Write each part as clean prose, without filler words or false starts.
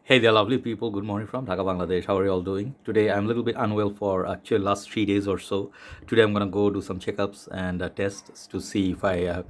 Hey there, lovely people. Good morning from Dhaka, Bangladesh. How are you all doing? Today, I'm a little bit unwell for actually last 3 days or so. Today, I'm gonna go do some checkups and tests to see if I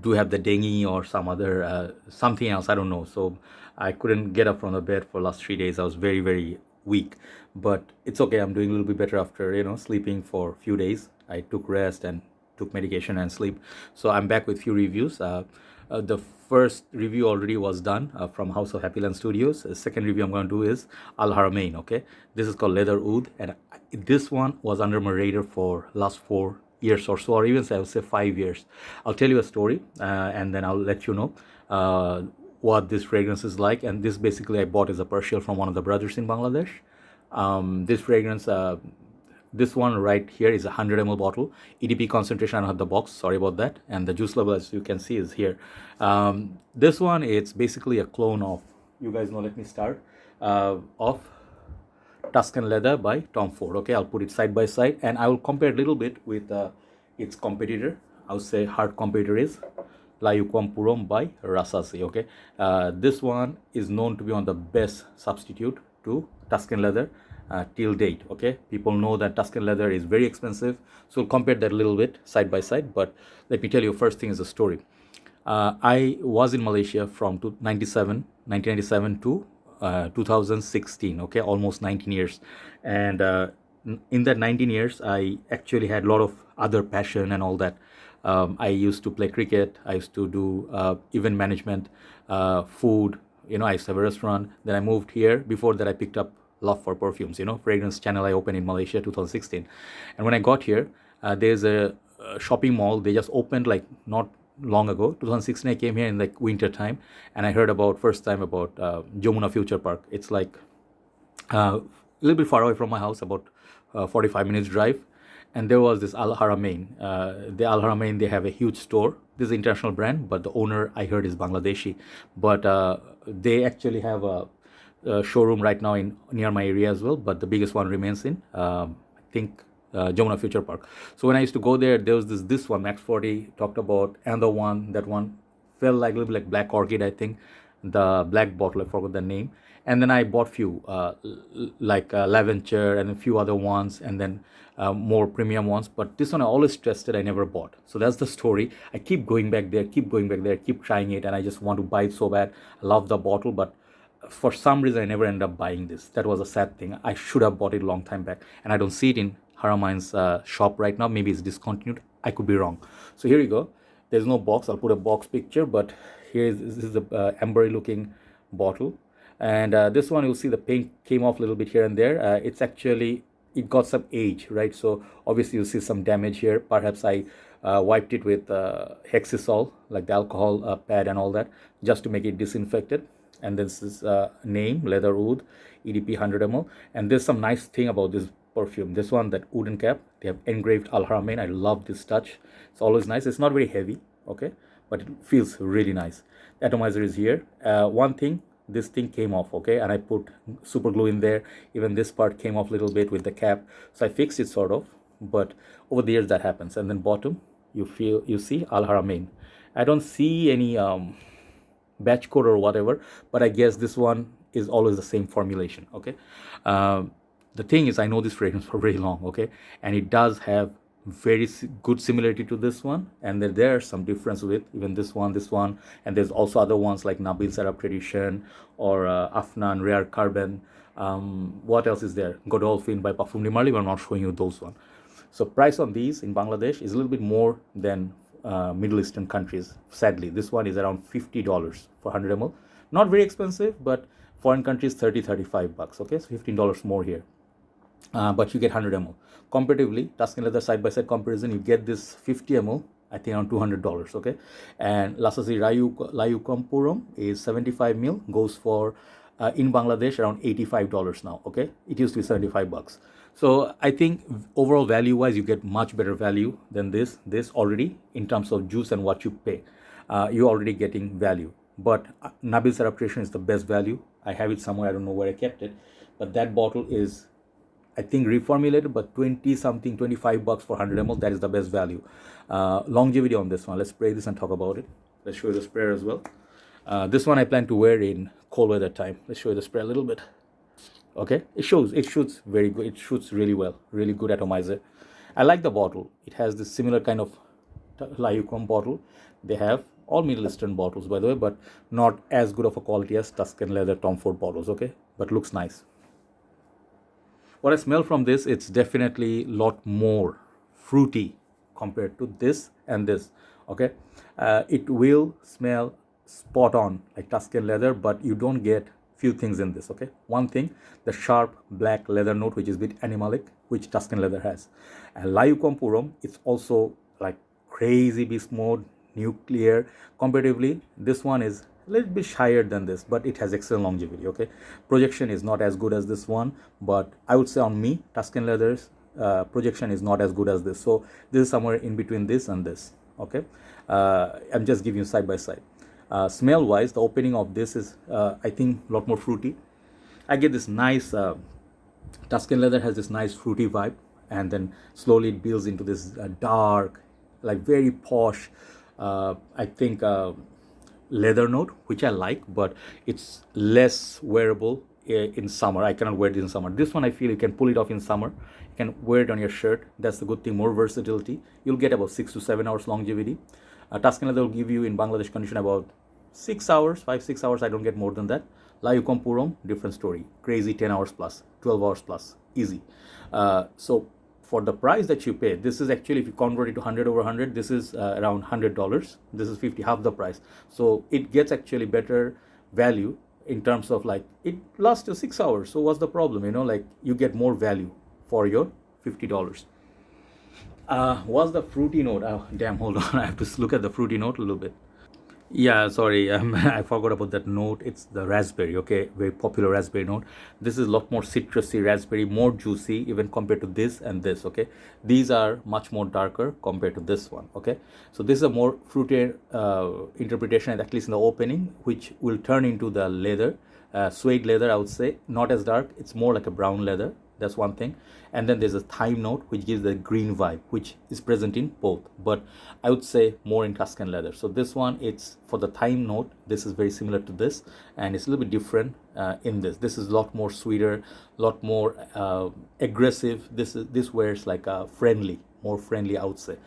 do have the dengue or some other something else. I don't know. So I couldn't get up from the bed for last 3 days. I was very, very weak, but it's okay. I'm doing a little bit better after sleeping for a few days. I took rest and took medication and sleep. So I'm back with few reviews. The first review already was done from House of Happyland Studios. The second review I'm going to do is Al Haramain. Okay, this is called Leather Oudh, and this one was under my radar for last 4 years or so, or even I would say 5 years. I'll tell you a story, and then I'll let you know what this fragrance is like. And this basically I bought as a partial from one of the brothers in Bangladesh. This fragrance, this one right here is a 100 ml bottle. EDP concentration, I don't have the box, sorry about that. And the juice level, as you can see, is here. This one, it's basically a clone of, you guys know, let me start, of Tuscan Leather by Tom Ford. Okay, I'll put it side by side and I will compare a little bit with its competitor. I would say hard competitor is La Yuqawam by Rasasi. Okay, this one is known to be one of the best substitute to Tuscan Leather till date. Okay, people know that Tuscan Leather is very expensive, so we'll compare that a little bit side by side. But let me tell you, first thing is a story. I was in Malaysia from 1997 to 2016. Okay, almost 19 years, and in that 19 years, I actually had a lot of other passion and all that. I used to play cricket. I used to do event management, food. I used to have a restaurant. Then I moved here. Before that, I picked up love for perfumes. Fragrance channel I opened in Malaysia 2016, and when I got here, there's a shopping mall. They just opened like not long ago. 2016, I came here in like winter time, and I heard about first time about Jamuna Future Park. It's like a little bit far away from my house, about 45 minutes drive. And there was this Al Haramain. The Al Haramain, they have a huge store. This is an international brand, but the owner I heard is Bangladeshi. But they actually have a showroom right now in near my area as well. But the biggest one remains in, I think, Jamuna Future Park. So when I used to go there, there was this one Max 40 talked about, and the one that one felt like a little bit like Black Orchid, I think, the black bottle, I forgot the name. And then I bought few like Lavender and a few other ones, and then more premium ones. But this one I always trusted, I never bought. So that's the story. I keep going back there, keep trying it, and I just want to buy it so bad. I love the bottle, but for some reason I never end up buying this. That was a sad thing. I should have bought it a long time back, and I don't see it in Haramain's shop right now. Maybe it's discontinued. I could be wrong. So here you go. There's no box. I'll put a box picture, but this is the ambery looking bottle. And this one, you'll see the paint came off a little bit here and there. It's actually, it got some age, right? So obviously you'll see some damage here. Perhaps I wiped it with Hexisol, like the alcohol pad and all that, just to make it disinfected. And this is name, Leather Oudh, EDP 100 ml. And there's some nice thing about this perfume. This one, that wooden cap, they have engraved Al Haramain. I love this touch. It's always nice. It's not very heavy, okay, but it feels really nice. The atomizer is here. One thing, this thing came off, okay, and I put super glue in there. Even this part came off a little bit with the cap, so I fixed it sort of, but over the years that happens. And then bottom, you see Al Haramain. I don't see any batch code or whatever, but I guess this one is always the same formulation, okay. The thing is, I know this fragrance for very long, okay, and it does have very good similarity to this one, and there are some difference with even this one, and there's also other ones like Nabil's Arab Tradition or Afnan Rare Carbon. What else is there? Godolphin by Parfum de Marly, but I'm not showing you those one. So price on these in Bangladesh is a little bit more than Middle Eastern countries. Sadly, this one is around $50 for 100 ml. Not very expensive, but foreign countries 35 bucks. Okay, so $15 more here. But you get 100 ml. Comparatively, Tuscan Leather side by side comparison, you get this 50 ml, I think around $200. Okay, and Rasasi Layukampuram is 75 ml, goes for in Bangladesh around $85 now. Okay, it used to be 75 bucks. So I think overall value wise, you get much better value than this already in terms of juice and what you pay. You're already getting value. But Nabil's Arab Tradition is the best value. I have it somewhere, I don't know where I kept it, but that bottle is, I think, reformulated, but 20 something, 25 bucks for 100 ml. That is the best value. Longevity on this one. Let's spray this and talk about it. Let's show you the sprayer as well. This one I plan to wear in cold weather time. Let's show you the spray a little bit. Okay, it shoots very good. It shoots really well, really good atomizer. I like the bottle. It has this similar kind of Yuqawam bottle. They have all Middle Eastern bottles, by the way, but not as good of a quality as Tuscan Leather Tom Ford bottles. Okay, but looks nice. What I smell from this, it's definitely a lot more fruity compared to this and this. Okay, it will smell spot on like Tuscan Leather, but you don't get few things in this. Okay, one thing, the sharp black leather note, which is a bit animalic, which Tuscan Leather has. And Layuqawam Purum, it's also like crazy beast mode, nuclear. Comparatively, this one is a little bit higher than this, but it has excellent longevity. Okay, projection is not as good as this one, but I would say on me, Tuscan Leather's projection is not as good as this. So this is somewhere in between this and this. Okay, I'm just giving you side by side. Smell wise, the opening of this is I think a lot more fruity. I get this nice Tuscan Leather has this nice fruity vibe, and then slowly it builds into this dark, like very posh, I think leather note, which I like, but it's less wearable in summer. I cannot wear it in summer. This one I feel you can pull it off in summer. You can wear it on your shirt. That's the good thing, more versatility. You'll get about 6 to 7 hours longevity. Tuscan Leather will give you in Bangladesh condition about 6 hours, 5-6 hours. I don't get more than that. Layuqawam Purum, different story. Crazy 10 hours plus, 12 hours plus, easy. So for the price that you pay, this is actually, if you convert it to 100 over 100, this is around $100. This is 50, half the price. So it gets actually better value in terms of like, it lasts you 6 hours. So what's the problem? You know, like you get more value for your $50. What's the fruity note? Oh, damn, hold on. I have to look at the fruity note a little bit. Yeah, sorry, I forgot about that note. It's the raspberry, okay? Very popular raspberry note. This is a lot more citrusy raspberry, more juicy even compared to this and this, okay? These are much more darker compared to this one, okay? So this is a more fruity interpretation, at least in the opening, which will turn into the leather, suede leather, I would say. Not as dark, it's more like a brown leather. That's one thing. And then there's a thyme note, which gives the green vibe, which is present in both, but I would say more in Tuscan Leather. So this one, it's for the thyme note. This is very similar to this, and it's a little bit different in this. This is a lot more sweeter, a lot more aggressive. This wears like a friendly, more friendly, I would say.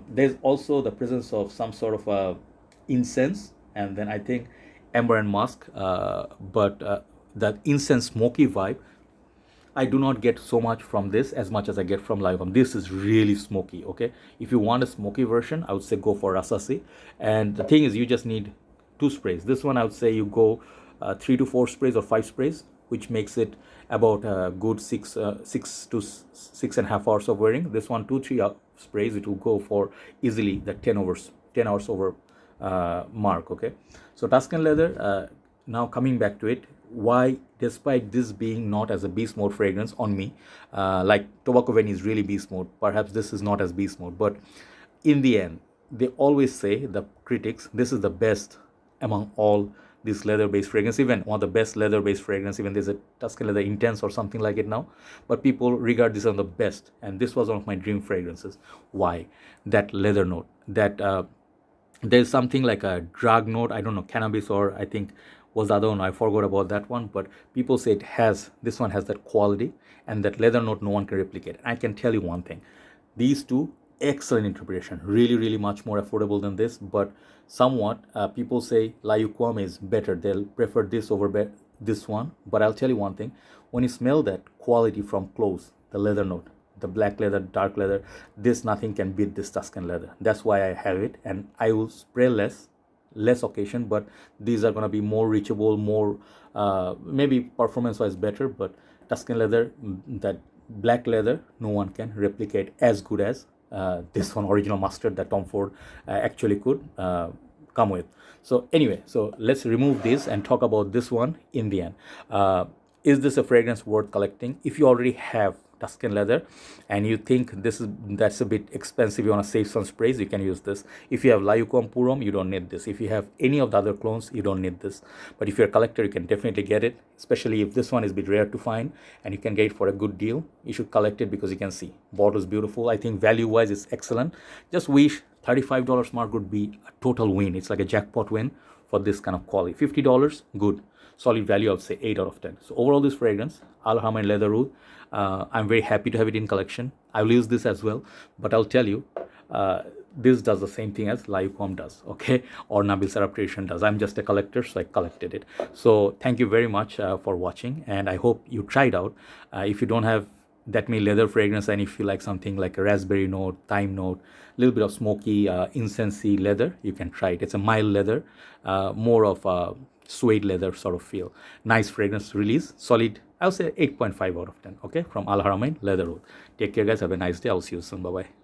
There's also the presence of some sort of incense, and then I think amber and musk, but that incense smoky vibe, I do not get so much from this as much as I get from Yuqawam. This is really smoky, okay? If you want a smoky version, I would say go for Rasasi. And the thing is, you just need 2 sprays. This one, I would say you go 3 to 4 sprays or 5 sprays, which makes it about a good 6 to 6.5 hours of wearing. This one, 2-3 sprays, it will go for easily the 10 hours over mark, okay? So Tuscan Leather, now coming back to it, why, despite this being not as a beast mode fragrance on me, like Tobacco Vein is really beast mode, perhaps this is not as beast mode, but in the end, they always say, the critics, this is the best among all these leather based fragrance, even one of the best leather based fragrance. Even there's a Tuscan Leather Intense or something like it now, but people regard this as the best, and this was one of my dream fragrances. Why? That leather note, that there's something like a drug note, I don't know, cannabis, or I think was the other one, I forgot about that one, but people say this one has that quality, and that leather note no one can replicate. I can tell you one thing, these two, excellent interpretation, really much more affordable than this, but somewhat people say Yuqawam is better, they'll prefer this over this one. But I'll tell you one thing, when you smell that quality from close, the leather note, the black leather, dark leather, this, nothing can beat this Tuscan Leather. That's why I have it, and I will spray less occasion, but these are going to be more reachable, more maybe performance wise better. But Tuscan Leather, that black leather, no one can replicate as good as this one, original mustard, that Tom Ford actually could come with. So anyway, so let's remove this and talk about this one in the end. Is this a fragrance worth collecting? If you already have Tuscan Leather and you think that's a bit expensive, you want to save some sprays, you can use this. If you have Layuqawam Purum, you don't need this. If you have any of the other clones, you don't need this. But if you're a collector, you can definitely get it, especially if this one is a bit rare to find and you can get it for a good deal. You should collect it because you can see bottle is beautiful. I think value wise it's excellent. Just wish $35 mark would be a total win. It's like a jackpot win for this kind of quality. $50, good. Solid value, I would say 8 out of 10. So overall, this fragrance, Haramain Leather Oud, I'm very happy to have it in collection. I will use this as well, but I'll tell you, this does the same thing as Yuqawam does, okay, or Nabil Sarabtration does. I'm just a collector, so I collected it. So thank you very much for watching, and I hope you tried out. If you don't have that many leather fragrance, and if you like something like a raspberry note, thyme note, a little bit of smoky, incensey leather, you can try it. It's a mild leather, more of a suede leather sort of feel. Nice fragrance release, solid, I'll say 8.5 out of 10, okay, from Haramain Leather Oud. Take care, guys. Have a nice day. I'll see you soon. Bye-bye.